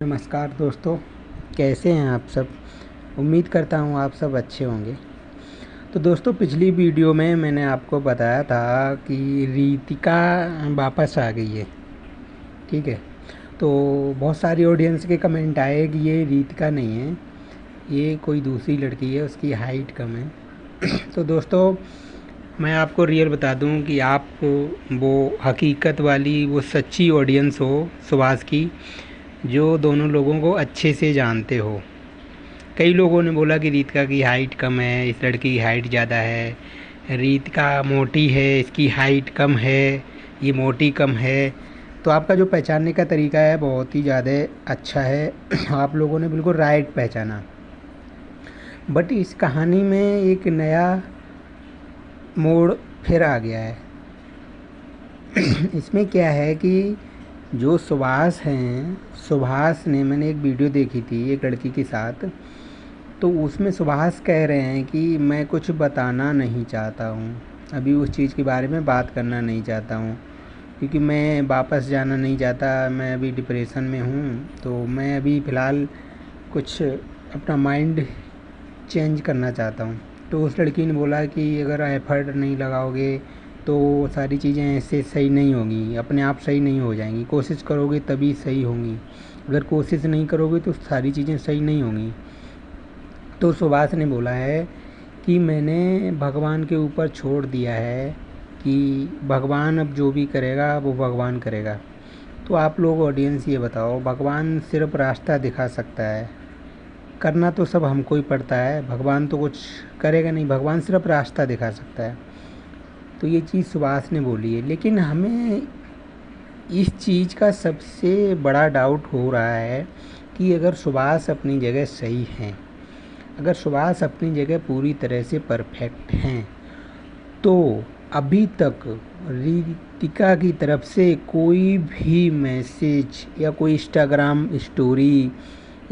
नमस्कार दोस्तों, कैसे हैं आप सब। उम्मीद करता हूँ आप सब अच्छे होंगे। तो दोस्तों, पिछली वीडियो में मैंने आपको बताया था कि रीतिका वापस आ गई है। ठीक है। तो बहुत सारी ऑडियंस के कमेंट आए कि ये रीतिका नहीं है, ये कोई दूसरी लड़की है, उसकी हाइट कम है। तो दोस्तों, मैं आपको रियल बता दूं कि आप वो हकीकत वाली वो सच्ची ऑडियंस हो सुभाष की, जो दोनों लोगों को अच्छे से जानते हो। कई लोगों ने बोला कि रीतिका की हाइट कम है, इस लड़की की हाइट ज़्यादा है, रीतिका मोटी है, इसकी हाइट कम है, ये मोटी कम है। तो आपका जो पहचानने का तरीका है बहुत ही ज़्यादा अच्छा है। आप लोगों ने बिल्कुल राइट पहचाना। बट इस कहानी में एक नया मोड़ फिर आ गया है। इसमें क्या है कि जो सुभाष हैं, सुभाष ने, मैंने एक वीडियो देखी थी एक लड़की के साथ, तो उसमें सुभाष कह रहे हैं कि मैं कुछ बताना नहीं चाहता हूँ, अभी उस चीज़ के बारे में बात करना नहीं चाहता हूँ, क्योंकि मैं वापस जाना नहीं चाहता, मैं अभी डिप्रेशन में हूँ, तो मैं अभी फ़िलहाल कुछ अपना माइंड चेंज करना चाहता हूँ। तो उस लड़की ने बोला कि अगर एफ़र्ट नहीं लगाओगे तो सारी चीज़ें ऐसे सही नहीं होंगी, अपने आप सही नहीं हो जाएंगी, कोशिश करोगे तभी सही होंगी, अगर कोशिश नहीं करोगे तो सारी चीज़ें सही नहीं होंगी। तो सुभाष ने बोला है कि मैंने भगवान के ऊपर छोड़ दिया है कि भगवान अब जो भी करेगा वो भगवान करेगा। तो आप लोग ऑडियंस ये बताओ, भगवान सिर्फ रास्ता दिखा सकता है, करना तो सब हमको ही पड़ता है, भगवान तो कुछ करेगा नहीं, भगवान सिर्फ रास्ता दिखा सकता है। तो ये चीज़ सुभाष ने बोली है। लेकिन हमें इस चीज़ का सबसे बड़ा डाउट हो रहा है कि अगर सुभाष अपनी जगह सही हैं, अगर सुभाष अपनी जगह पूरी तरह से परफेक्ट हैं, तो अभी तक रीतिका की तरफ से कोई भी मैसेज या कोई इंस्टाग्राम स्टोरी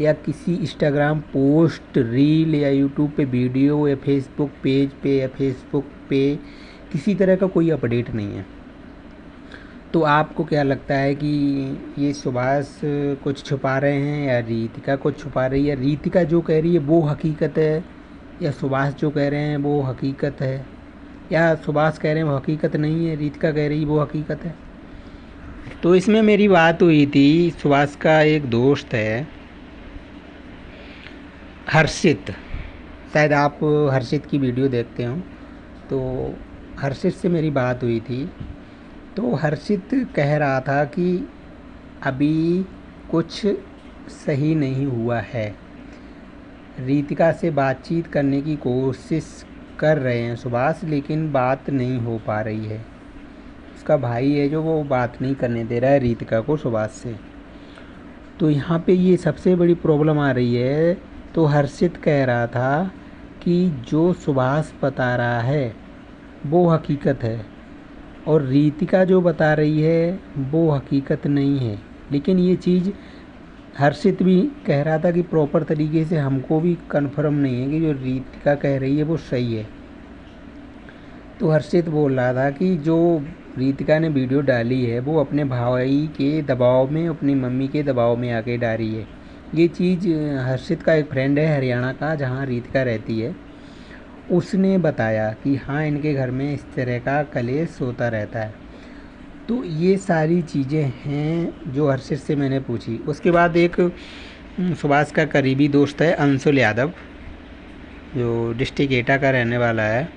या किसी इंस्टाग्राम पोस्ट, रील या यूट्यूब पे वीडियो या फेसबुक पेज पे या फेसबुक पे किसी तरह का कोई अपडेट नहीं है। तो आपको क्या लगता है कि ये सुभाष कुछ छुपा रहे हैं या रीतिका कुछ छुपा रही है? रीतिका जो कह रही है वो हकीकत है, या सुभाष जो कह रहे हैं वो हकीकत है, या सुभाष कह रहे हैं वो हकीकत नहीं है, रीतिका कह रही है वो हकीकत है? तो इसमें मेरी बात हुई थी, सुभाष का एक दोस्त है हर्षित, शायद आप हर्षित की वीडियो देखते हो, तो हर्षित से मेरी बात हुई थी। तो हर्षित कह रहा था कि अभी कुछ सही नहीं हुआ है, रीतिका से बातचीत करने की कोशिश कर रहे हैं सुभाष, लेकिन बात नहीं हो पा रही है। उसका भाई है जो वो बात नहीं करने दे रहा है रीतिका को सुभाष से। तो यहाँ पे ये सबसे बड़ी प्रॉब्लम आ रही है। तो हर्षित कह रहा था कि जो सुभाष बता रहा है वो हकीकत है, और रीतिका जो बता रही है वो हकीकत नहीं है। लेकिन ये चीज़ हर्षित भी कह रहा था कि प्रॉपर तरीके से हमको भी कंफर्म नहीं है कि जो रीतिका कह रही है वो सही है। तो हर्षित बोल रहा था कि जो रीतिका ने वीडियो डाली है वो अपने भाई के दबाव में, अपनी मम्मी के दबाव में आके डाली है। ये चीज़ हर्षित का एक फ्रेंड है हरियाणा का, जहाँ रीतिका रहती है, उसने बताया कि हाँ, इनके घर में इस तरह का कलेश होता रहता है। तो ये सारी चीज़ें हैं जो हर्षित से मैंने पूछी। उसके बाद एक सुभाष का करीबी दोस्त है अंशुल यादव, जो डिस्ट्रिक्ट एटा का रहने वाला है,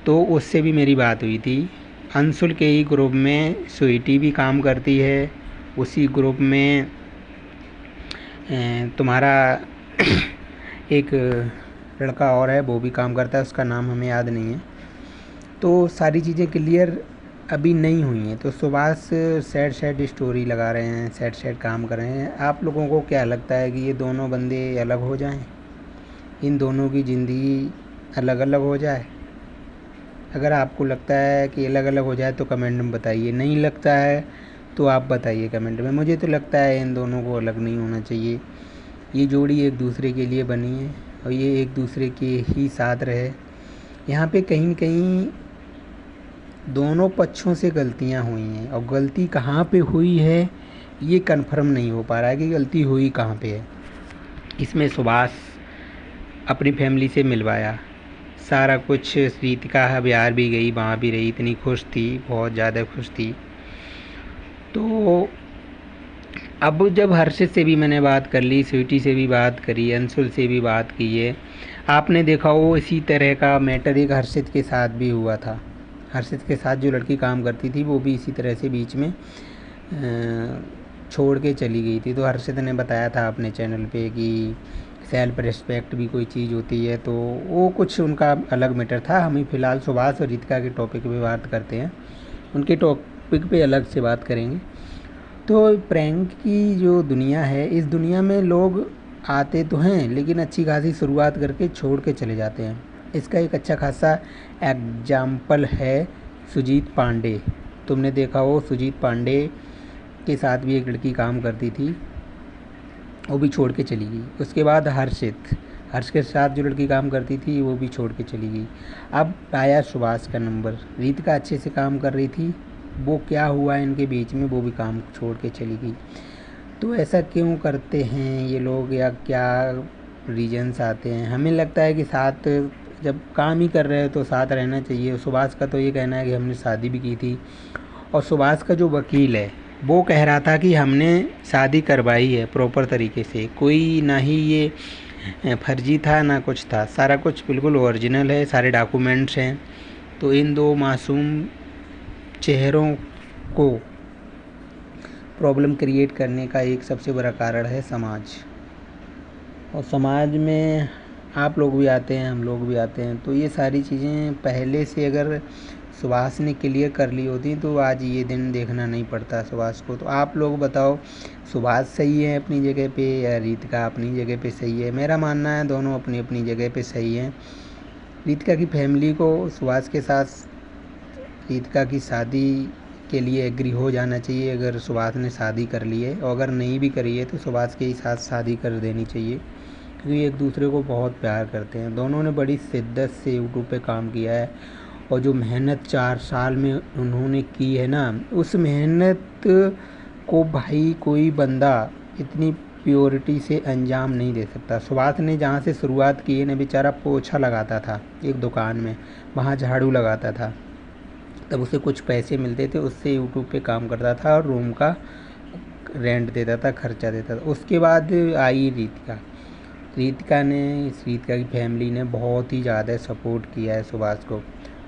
तो उससे भी मेरी बात हुई थी। अंशुल के ही ग्रुप में स्वीटी भी काम करती है, उसी ग्रुप में तुम्हारा एक लड़का और है वो भी काम करता है, उसका नाम हमें याद नहीं है। तो सारी चीज़ें क्लियर अभी नहीं हुई हैं। तो सुभाष सैड स्टोरी लगा रहे हैं, सैड काम कर रहे हैं। आप लोगों को क्या लगता है कि ये दोनों बंदे अलग हो जाएं, इन दोनों की ज़िंदगी अलग अलग हो जाए? अगर आपको लगता है कि अलग अलग हो जाए तो कमेंट में बताइए, नहीं लगता है तो आप बताइए कमेंट में। मुझे तो लगता है इन दोनों को अलग नहीं होना चाहिए। ये जोड़ी एक दूसरे के लिए बनी है और ये एक दूसरे के ही साथ रहे। यहाँ पे कहीं न कहीं दोनों पक्षों से गलतियाँ हुई हैं, और गलती कहाँ पे हुई है ये कंफर्म नहीं हो पा रहा है कि गलती हुई कहाँ पे है। इसमें सुभाष अपनी फैमिली से मिलवाया, सारा कुछ। रितिका बिहार भी गई, वहाँ भी रही, इतनी खुश थी, बहुत ज़्यादा खुश थी। तो अब जब हर्षित से भी मैंने बात कर ली, स्वीटी से भी बात करी, अंशुल से भी बात की है। आपने देखा हो इसी तरह का मैटर एक हर्षित के साथ भी हुआ था। हर्षित के साथ जो लड़की काम करती थी वो भी इसी तरह से बीच में छोड़ के चली गई थी। तो हर्षित ने बताया था अपने चैनल पे कि सेल्फ रिस्पेक्ट भी कोई चीज़ होती है। तो वो कुछ उनका अलग मैटर था। हम फ़िलहाल सुभाष और रितिका के टॉपिक पे बात करते हैं, उनके टॉपिक पे अलग से बात करेंगे। तो प्रैंक की जो दुनिया है, इस दुनिया में लोग आते तो हैं लेकिन अच्छी खासी शुरुआत करके छोड़ के चले जाते हैं। इसका एक अच्छा खासा एग्जाम्पल है सुजीत पांडे। तुमने देखा हो, सुजीत पांडे के साथ भी एक लड़की काम करती थी, वो भी छोड़ के चली गई। उसके बाद हर्ष के साथ जो लड़की काम करती थी वो भी छोड़ के चली गई। अब आया सुभाष का नंबर। रितिका अच्छे से काम कर रही थी, वो क्या हुआ इनके बीच में, वो भी काम छोड़ के चली गई। तो ऐसा क्यों करते हैं ये लोग, या क्या रीजन्स आते हैं? हमें लगता है कि साथ जब काम ही कर रहे हैं तो साथ रहना चाहिए। सुभाष का तो ये कहना है कि हमने शादी भी की थी, और सुभाष का जो वकील है वो कह रहा था कि हमने शादी करवाई है प्रॉपर तरीके से, कोई ना ही ये फर्जी था ना कुछ था, सारा कुछ बिल्कुल ओरिजिनल है, सारे डॉक्यूमेंट्स हैं। तो इन दो मासूम चेहरों को प्रॉब्लम क्रिएट करने का एक सबसे बड़ा कारण है समाज। और समाज में आप लोग भी आते हैं, हम लोग भी आते हैं। तो ये सारी चीज़ें पहले से अगर सुभाष ने क्लियर कर ली होती तो आज ये दिन देखना नहीं पड़ता सुभाष को। तो आप लोग बताओ, सुभाष सही है अपनी जगह पे या रितिका अपनी जगह पे सही है? मेरा मानना है दोनों अपनी अपनी जगह पे सही हैं। रितिका की फैमिली को सुभाष के साथ रितिका की शादी के लिए एग्री हो जाना चाहिए अगर सुभाष ने शादी कर ली है, और अगर नहीं भी करी है तो सुभाष के ही साथ शादी कर देनी चाहिए, क्योंकि एक दूसरे को बहुत प्यार करते हैं। दोनों ने बड़ी शिद्दत से यूट्यूब पे काम किया है, और जो मेहनत 4 साल में उन्होंने की है ना, उस मेहनत को भाई कोई बंदा इतनी प्योरिटी से अंजाम नहीं दे सकता। सुभाष ने जहाँ से शुरुआत की है ना, बेचारा पोछा लगाता था एक दुकान में, वहाँ झाड़ू लगाता था, तब उसे कुछ पैसे मिलते थे, उससे यूट्यूब पे काम करता था और रूम का रेंट देता था, खर्चा देता था। उसके बाद आई रितिका की फैमिली ने बहुत ही ज़्यादा सपोर्ट किया है सुभाष को,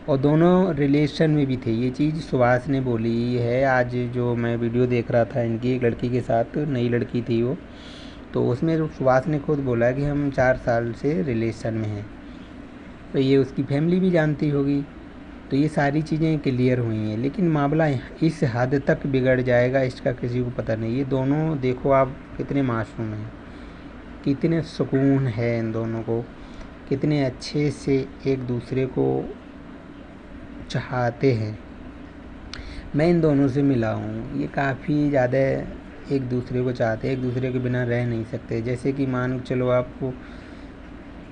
और दोनों रिलेशन में भी थे। ये चीज़ सुभाष ने बोली है। आज जो मैं वीडियो देख रहा था इनकी, एक लड़की के साथ, नई लड़की थी वो, तो उसमें सुभाष ने खुद बोला कि हम 4 साल से रिलेशन में हैं। तो ये उसकी फैमिली भी जानती होगी। तो ये सारी चीज़ें क्लियर हुई हैं, लेकिन मामला इस हद तक बिगड़ जाएगा इसका किसी को पता नहीं। ये दोनों देखो आप कितने मासूम हैं, कितने सुकून है इन दोनों को, कितने अच्छे से एक दूसरे को चाहते हैं। मैं इन दोनों से मिला हूँ, ये काफ़ी ज़्यादा एक दूसरे को चाहते हैं, एक दूसरे के बिना रह नहीं सकते। जैसे कि मान चलो आपको,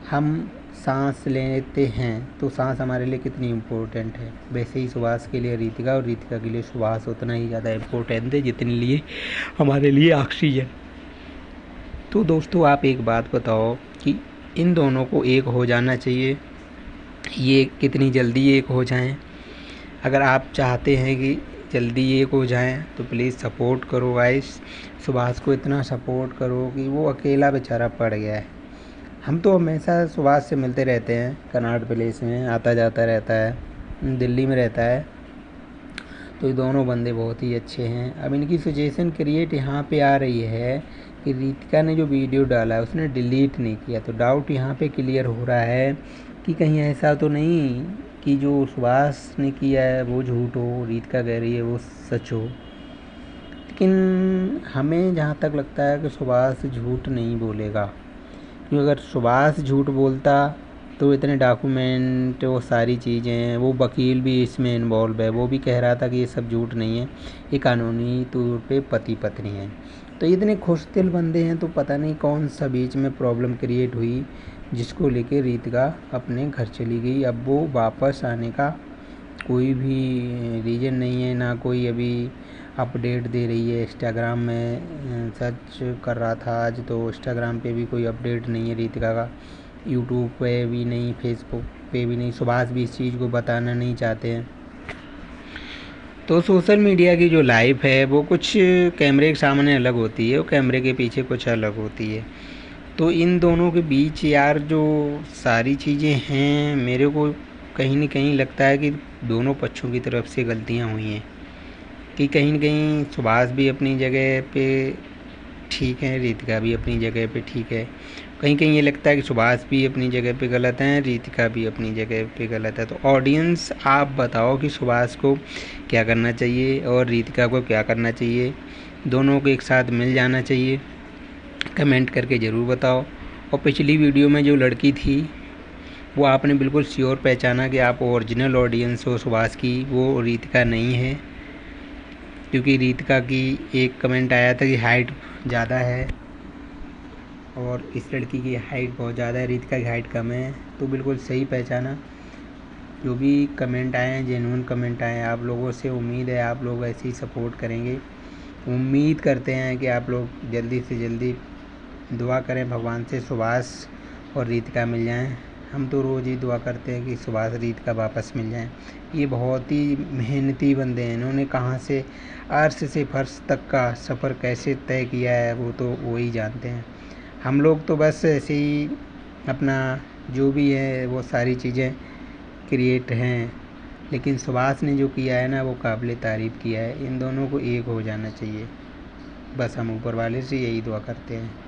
हम सांस लेते हैं तो सांस हमारे लिए कितनी इम्पोर्टेंट है, वैसे ही सुभाष के लिए रितिका, और रितिका के लिए सुभाष उतना ही ज़्यादा इम्पोर्टेंट है जितने लिए हमारे लिए ऑक्सीजन। तो दोस्तों आप एक बात बताओ कि इन दोनों को एक हो जाना चाहिए, ये कितनी जल्दी एक हो जाएं? अगर आप चाहते हैं कि जल्दी एक हो जाएं तो प्लीज़ सपोर्ट करो गाइस, सुभाष को इतना सपोर्ट करो कि वो अकेला बेचारा पड़ गया है। हम तो हमेशा सुभाष से मिलते रहते हैं, कनॉट प्लेस में आता जाता रहता है, दिल्ली में रहता है। तो ये दोनों बंदे बहुत ही अच्छे हैं। अब इनकी सिचुएशन क्रिएट यहाँ पे आ रही है कि रितिका ने जो वीडियो डाला है उसने डिलीट नहीं किया, तो डाउट यहाँ पे क्लियर हो रहा है कि कहीं ऐसा तो नहीं कि जो सुभाष ने किया है वो झूठ हो, रितिका कह रही है वो सच हो। लेकिन हमें जहाँ तक लगता है कि सुभाष झूठ नहीं बोलेगा, क्योंकि अगर सुभाष झूठ बोलता तो इतने डॉक्यूमेंट, वो सारी चीज़ें, वो वकील भी इसमें इन्वॉल्व है, वो भी कह रहा था कि ये सब झूठ नहीं है, ये कानूनी तौर पे पति पत्नी है। तो इतने खुश दिल बंदे हैं, तो पता नहीं कौन सा बीच में प्रॉब्लम क्रिएट हुई जिसको लेके रितिका अपने घर चली गई। अब वो वापस आने का कोई भी रीज़न नहीं है, ना कोई अभी अपडेट दे रही है। इंस्टाग्राम में सर्च कर रहा था आज, तो इंस्टाग्राम पे भी कोई अपडेट नहीं है रितिका का, यूट्यूब पे भी नहीं, फेसबुक पे भी नहीं। सुभाष भी इस चीज़ को बताना नहीं चाहते हैं। तो सोशल मीडिया की जो लाइफ है वो कुछ कैमरे के सामने अलग होती है और कैमरे के पीछे कुछ अलग होती है। तो इन दोनों के बीच यार जो सारी चीज़ें हैं, मेरे को कहीं न कहीं लगता है कि दोनों पक्षों की तरफ से गलतियाँ हुई हैं। कि कहीं न कहीं सुभाष भी अपनी जगह पे ठीक है, रितिका भी अपनी जगह पे ठीक है। कहीं कहीं ये लगता है कि सुभाष भी अपनी जगह पे गलत हैं, रितिका भी अपनी जगह पे गलत है। तो ऑडियंस आप बताओ कि सुभाष को क्या करना चाहिए और रितिका को क्या करना चाहिए। दोनों को एक साथ मिल जाना चाहिए, कमेंट करके ज़रूर बताओ। और पिछली वीडियो में जो लड़की थी वो आपने बिल्कुल श्योर पहचाना कि आप ओरिजिनल ऑडियंस हो सुभाष की, वो रितिका नहीं है। क्योंकि रितिका की एक कमेंट आया था कि हाइट ज़्यादा है और इस लड़की की हाइट बहुत ज़्यादा है, रितिका की हाइट कम है। तो बिल्कुल सही पहचाना। जो भी कमेंट आए हैं जेन्युइन कमेंट आए हैं, आप लोगों से उम्मीद है आप लोग ऐसे ही सपोर्ट करेंगे। उम्मीद करते हैं कि आप लोग जल्दी से जल्दी दुआ करें भगवान से सुभाष और रितिका मिल जाएं। हम तो रोज़ ही दुआ करते हैं कि सुभाष रितिका वापस मिल जाएं। ये बहुत ही मेहनती बंदे हैं, इन्होंने कहाँ से अर्श से फर्श तक का सफ़र कैसे तय किया है वो तो वो ही जानते हैं। हम लोग तो बस ऐसे ही अपना जो भी है वो सारी चीज़ें क्रिएट हैं, लेकिन सुभाष ने जो किया है ना वो काबिल तारीफ़ किया है। इन दोनों को एक हो जाना चाहिए, बस हम ऊपर वाले से यही दुआ करते हैं।